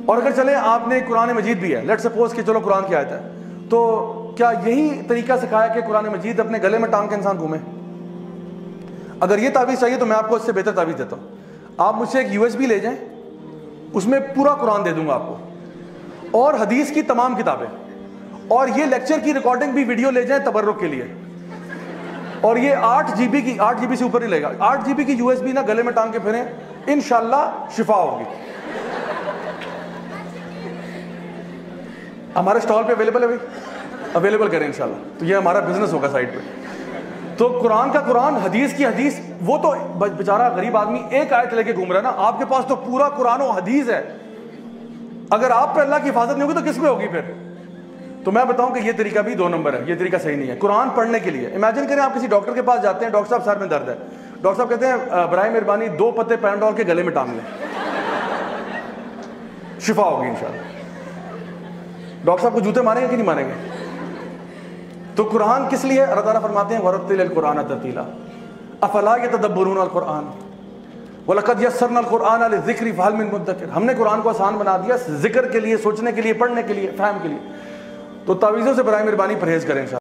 اور اگر چلیں آپ نے قرآن مجید بھی ہے، لیٹ سپوز کہ چلو قرآن کی آیت ہے، تو کیا یہی طریقہ سکھایا کہ قرآن مجید اپنے گلے میں ٹانگ کے انسان گھومے؟ اگر یہ تعویذ چاہیے تو میں آپ کو اس سے بہتر تعویذ دیتا ہوں. آپ مجھ سے ایک USB لے جائیں، اس میں پورا قرآن دے دوں گا آپ کو، اور حدیث کی تمام کتابیں، اور یہ لیکچر کی ریکارڈنگ بھی ویڈیو لے جائیں تبرک کے لیے، اور یہ 8 GB کی، 8 GB سے اوپر نہیں لے گا، 8 GB کی USB نا گلے میں ٹانگ کے پھریں، انشاءاللہ شفا ہوگی. ہمارے سٹال پہ اویلیبل ہے بھائی، اویلیبل کریں انشاءاللہ. تو یہ ہمارا بزنس ہوگا سائٹ پہ. تو قرآن کا قرآن، حدیث کی حدیث. وہ تو بیچارہ غریب آدمی ایک آیت لے کے گھوم رہا ہے نا، آپ کے پاس تو پورا قرآن و حدیث ہے. اگر آپ پہ اللہ کی حفاظت نہیں ہوگی تو کس پہ ہوگی پھر؟ تو میں بتاؤں کہ یہ طریقہ بھی 2 نمبر ہے، یہ طریقہ صحیح نہیں ہے. قرآن پڑھنے کے لیے امیجن کریں آپ کسی ڈاکٹر کے پاس جاتے ہیں، ڈاکٹر صاحب سر میں درد ہے، ڈاکٹر صاحب کہتے ہیں برائے مہربانی 2 پتے پیناڈول کے گلے میں ٹانگ لیں، شفا ہوگی انشاءاللہ. ڈاکٹر صاحب کو جوتے ماریں گے کہ نہیں ماریں گے؟ تو قرآن کس لیے؟ اللہ تعالیٰ فرماتے ہیں وَرَتِّلِ الْقُرْآنَ تَرْتِيلًا أَفَلَا يَتَدَبَّرُونَ الْقُرْآنَ وَلَقَدْ يَسَّرْنَا الْقُرْآنَ لِلذِّكْرِ فَهَلْ مِن مُدَّكِرٍ. ہم نے قرآن کو آسان بنا دیا ذکر کے لیے، سوچنے کے لیے، پڑھنے کے لیے، فہم کے لیے. تو تعویذوں سے برائے مہربانی پرہیز کریں.